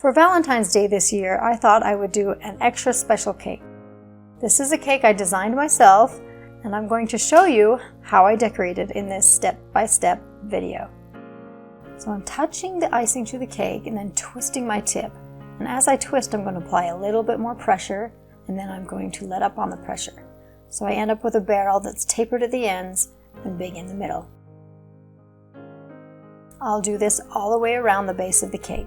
For Valentine's Day this year, I thought I would do an extra special cake. This is a cake I designed myself, and I'm going to show you how I decorated in this step-by-step video. So I'm touching the icing to the cake and then twisting my tip. And as I twist, I'm going to apply a little bit more pressure, and then I'm going to let up on the pressure. So I end up with a barrel that's tapered at the ends and big in the middle. I'll do this all the way around the base of the cake.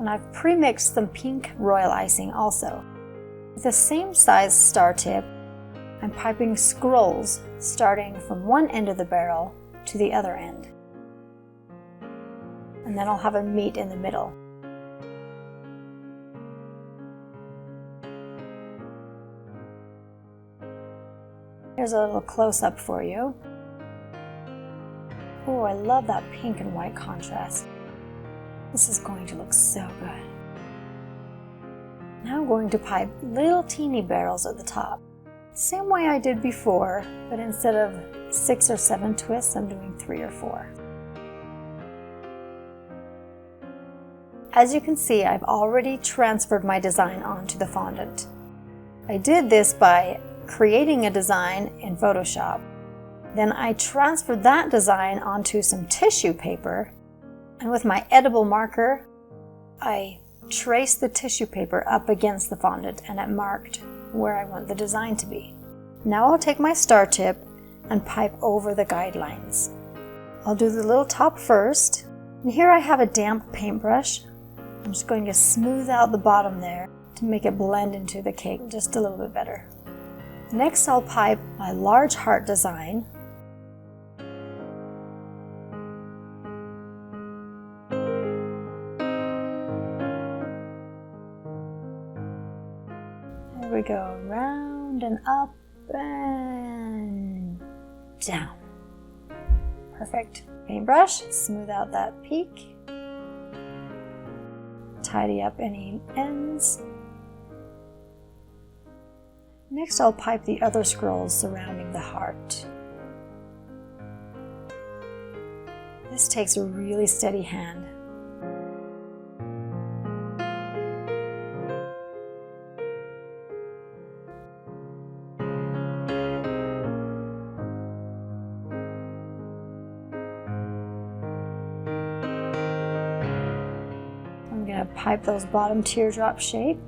And I've pre-mixed some pink royal icing also. With the same size star tip, I'm piping scrolls starting from one end of the barrel to the other end. And then I'll have a meet in the middle. Here's a little close-up for you. Oh, I love that pink and white contrast. This is going to look so good. Now I'm going to pipe little teeny barrels at the top. Same way I did before, but instead of 6 or 7 twists, I'm doing 3 or 4. As you can see, I've already transferred my design onto the fondant. I did this by creating a design in Photoshop. Then I transferred that design onto some tissue paper, and with my edible marker, I traced the tissue paper up against the fondant and it marked where I want the design to be. Now I'll take my star tip and pipe over the guidelines. I'll do the little top first, and here I have a damp paintbrush. I'm just going to smooth out the bottom there to make it blend into the cake just a little bit better. Next I'll pipe my large heart design. There we go, round and up and down. Perfect. Paintbrush, smooth out that peak. Tidy up any ends. Next I'll pipe the other scrolls surrounding the heart. This takes a really steady hand. I'm going to pipe those bottom teardrop shape.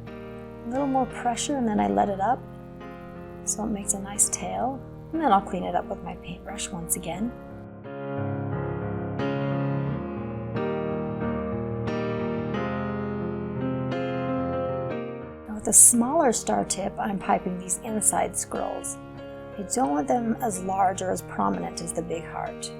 A little more pressure and then I let it up so it makes a nice tail. And then I'll clean it up with my paintbrush once again. Now with a smaller star tip, I'm piping these inside scrolls. I don't want them as large or as prominent as the big heart.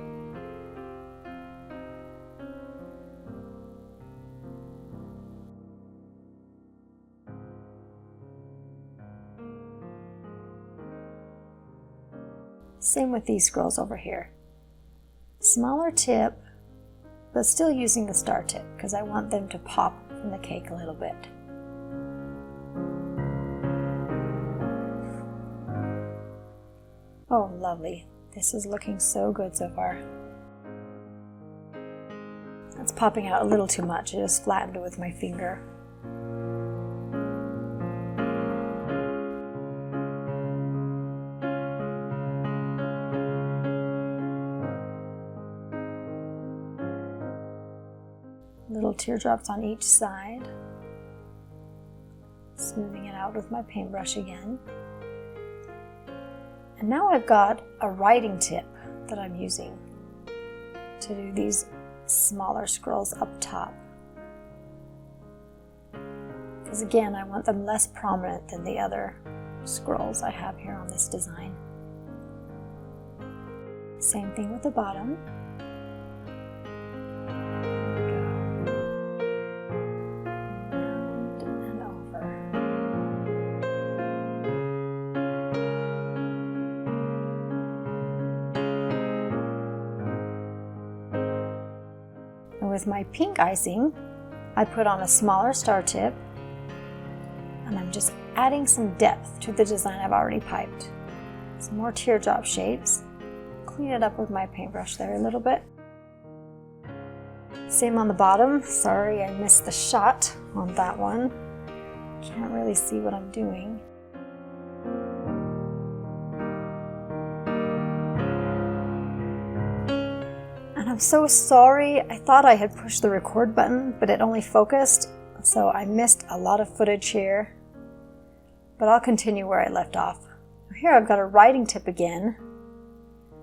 Same with these scrolls over here. Smaller tip, but still using the star tip because I want them to pop from the cake a little bit. Oh, lovely. This is looking so good so far. That's popping out a little too much. I just flattened it with my finger. Little teardrops on each side. Smoothing it out with my paintbrush again. And now I've got a writing tip that I'm using to do these smaller scrolls up top. Because again, I want them less prominent than the other scrolls I have here on this design. Same thing with the bottom. With my pink icing, I put on a smaller star tip and I'm just adding some depth to the design I've already piped. Some more teardrop shapes. Clean it up with my paintbrush there a little bit. Same on the bottom. Sorry, I missed the shot on that one. Can't really see what I'm doing. And I'm so sorry. I thought I had pushed the record button, but it only focused, so I missed a lot of footage here. But I'll continue where I left off. Here I've got a writing tip again,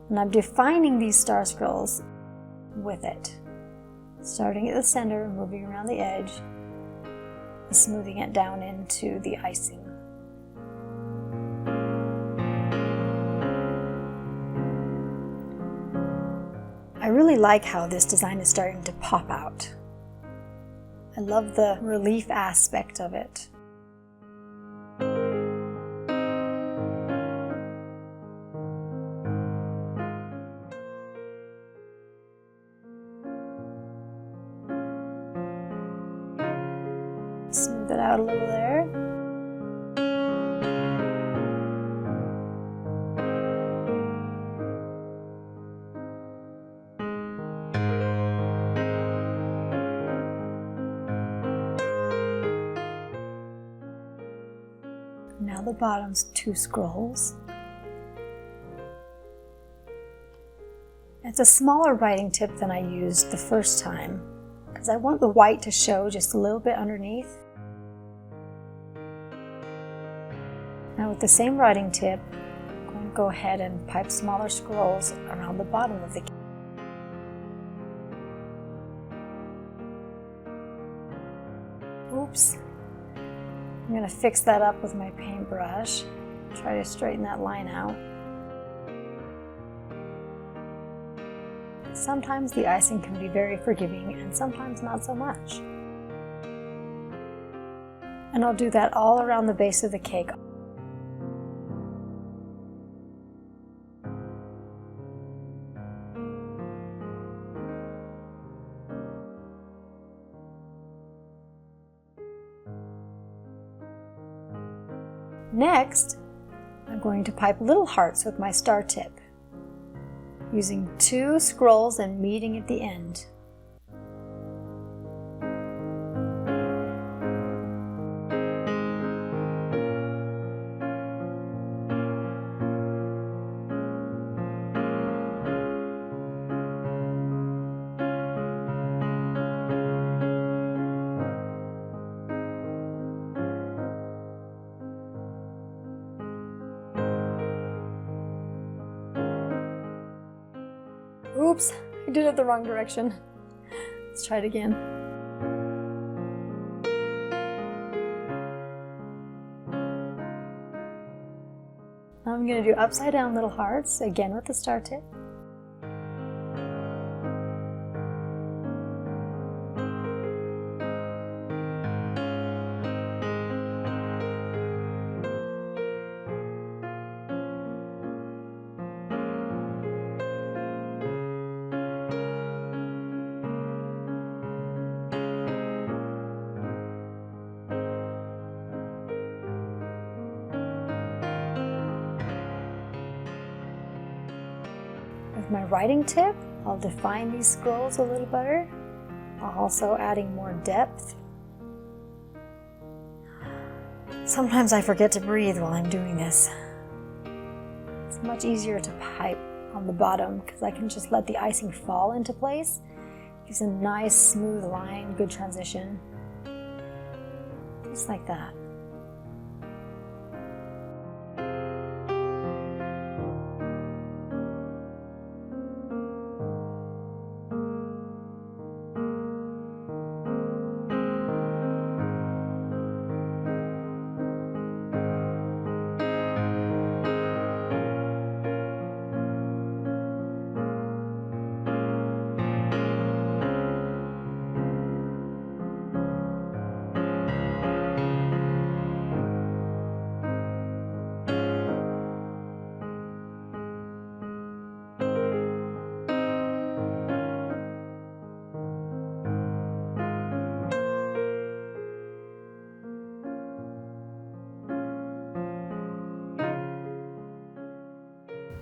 and I'm defining these star scribbles with it. Starting at the center, moving around the edge, and smoothing it down into the icing. I really like how this design is starting to pop out. I love the relief aspect of it. Smooth it out a little there. Now the bottom's 2 scrolls. It's a smaller writing tip than I used the first time, because I want the white to show just a little bit underneath. Now with the same writing tip, I'm going to go ahead and pipe smaller scrolls around the bottom of the cake. Oops. I'm going to fix that up with my paintbrush. Try to straighten that line out. Sometimes the icing can be very forgiving and sometimes not so much. And I'll do that all around the base of the cake. Next, I'm going to pipe little hearts with my star tip, using 2 scrolls and meeting at the end. Oops, I did it the wrong direction. Let's try it again. Now I'm going to do upside down little hearts, again with the star tip. With my writing tip, I'll define these scrolls a little better, while also adding more depth. Sometimes I forget to breathe while I'm doing this. It's much easier to pipe on the bottom because I can just let the icing fall into place. Gives a nice smooth line, good transition. Just like that.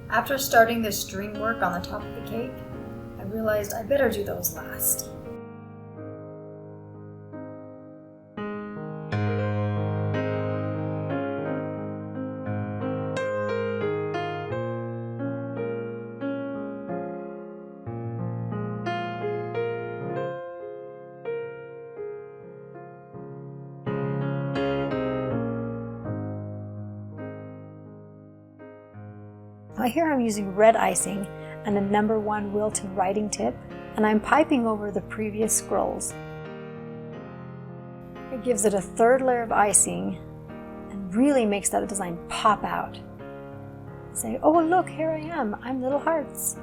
After starting the string work on the top of the cake, I realized I better do those last. Here I'm using red icing and a number 1 Wilton writing tip, and I'm piping over the previous scrolls. It gives it a 3rd layer of icing and really makes that design pop out. Say, oh look, here I am, I'm little hearts.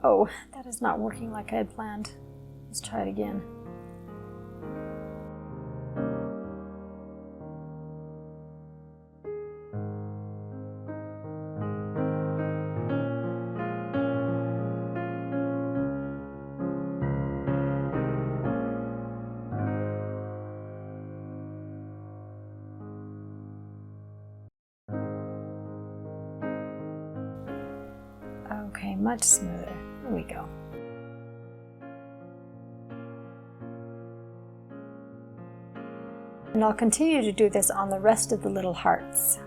Oh, that is not working like I had planned. Let's try it again. Okay, much smoother. There we go. And I'll continue to do this on the rest of the little hearts.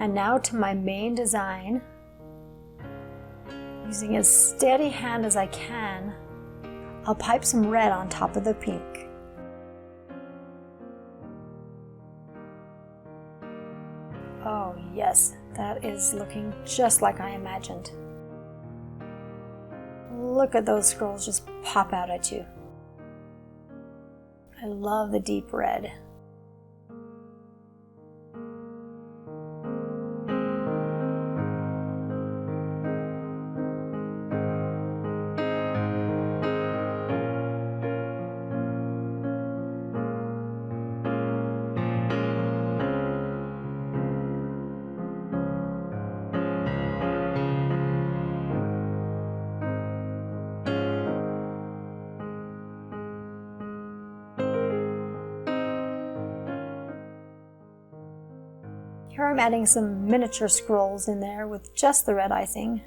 And now to my main design. Using as steady hand as I can, I'll pipe some red on top of the pink. Oh yes, that is looking just like I imagined. Look at those scrolls just pop out at you. I love the deep red. Here I'm adding some miniature scrolls in there with just the red icing.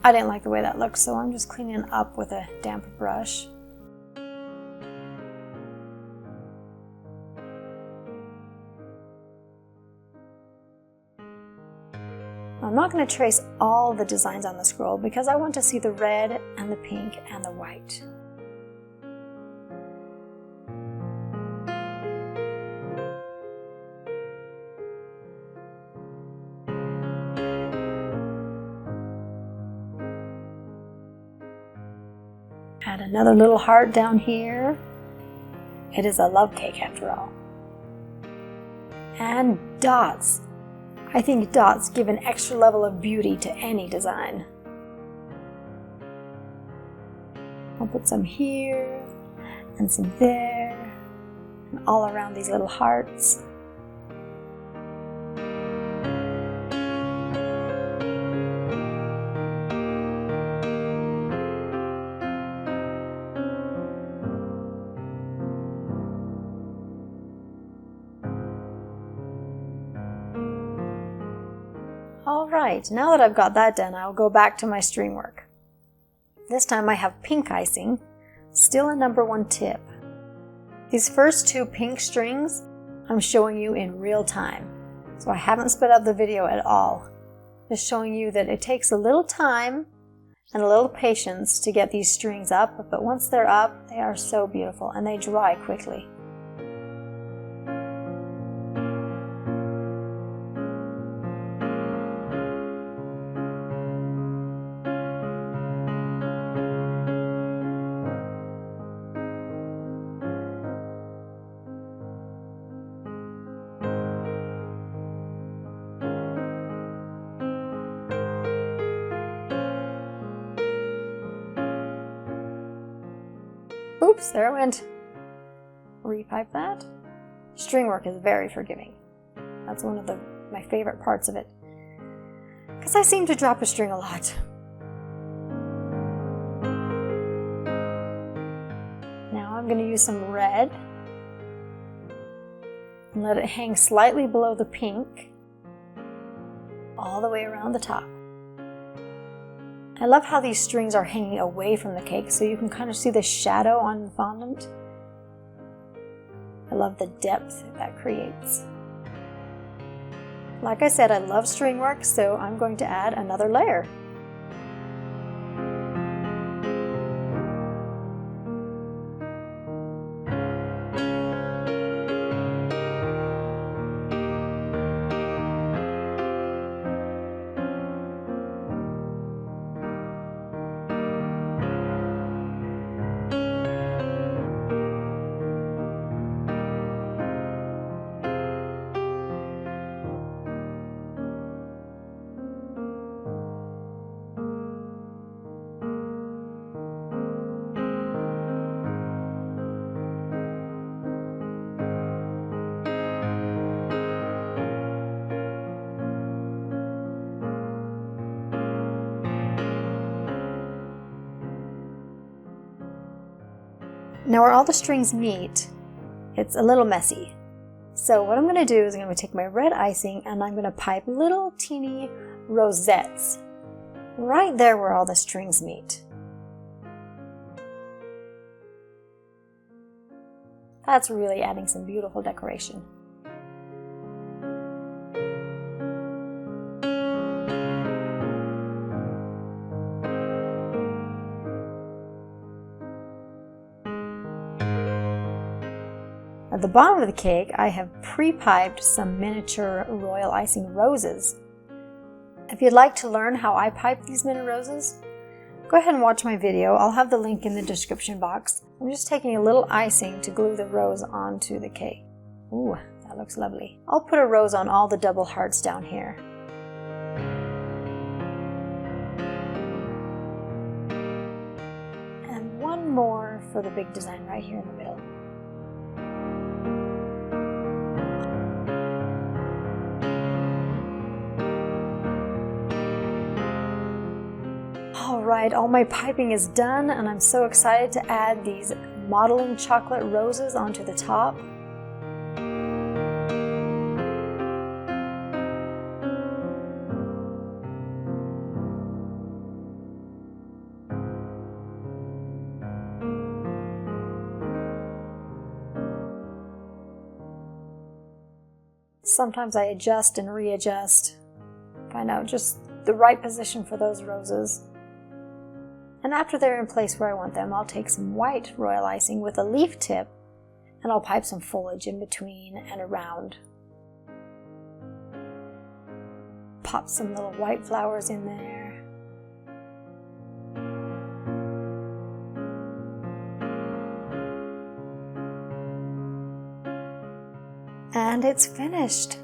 I didn't like the way that looked, so I'm just cleaning up with a damp brush. I'm not going to trace all the designs on the scroll because I want to see the red and the pink and the white. Add another little heart down here. It is a love cake after all. And dots. I think dots give an extra level of beauty to any design. I'll put some here and some there and all around these little hearts. Right, now that I've got that done, I'll go back to my string work. This time I have pink icing, still a number 1 tip. These first 2 pink strings I'm showing you in real time, so I haven't sped up the video at all. Just showing you that it takes a little time and a little patience to get these strings up, but once they're up, they are so beautiful and they dry quickly. Oops, there it went. Repipe that. String work is very forgiving. That's one of my favorite parts of it, because I seem to drop a string a lot. Now I'm going to use some red and let it hang slightly below the pink, all the way around the top. I love how these strings are hanging away from the cake, so you can kind of see the shadow on the fondant. I love the depth that creates. Like I said, I love string work, so I'm going to add another layer. Now where all the strings meet, it's a little messy. So what I'm going to do is I'm going to take my red icing and I'm going to pipe little teeny rosettes right there where all the strings meet. That's really adding some beautiful decoration. At the bottom of the cake, I have pre-piped some miniature royal icing roses. If you'd like to learn how I pipe these mini roses, go ahead and watch my video. I'll have the link in the description box. I'm just taking a little icing to glue the rose onto the cake. Ooh, that looks lovely. I'll put a rose on all the double hearts down here. And one more for the big design right here in the middle. Alright, all my piping is done and I'm so excited to add these modeling chocolate roses onto the top. Sometimes I adjust and readjust, find out just the right position for those roses. And after they're in place where I want them, I'll take some white royal icing with a leaf tip and I'll pipe some foliage in between and around. Pop some little white flowers in there. And it's finished.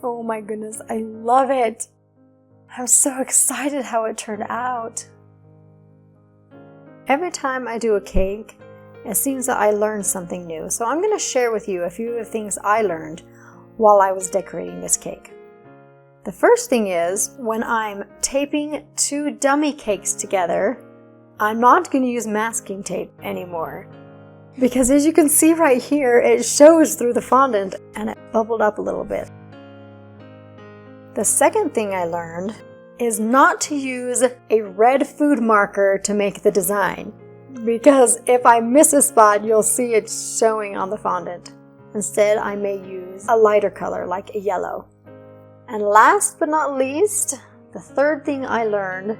Oh my goodness, I love it. I'm so excited how it turned out. Every time I do a cake, it seems that I learn something new. So I'm going to share with you a few of the things I learned while I was decorating this cake. The first thing is, when I'm taping 2 dummy cakes together, I'm not going to use masking tape anymore. Because as you can see right here, it shows through the fondant and it bubbled up a little bit. The second thing I learned is not to use a red food marker to make the design, because if I miss a spot, you'll see it showing on the fondant. Instead, I may use a lighter color like a yellow. And last but not least, the third thing I learned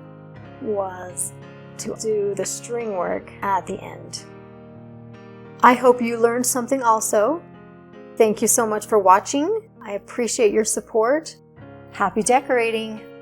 was to do the string work at the end. I hope you learned something also. Thank you so much for watching. I appreciate your support. Happy decorating!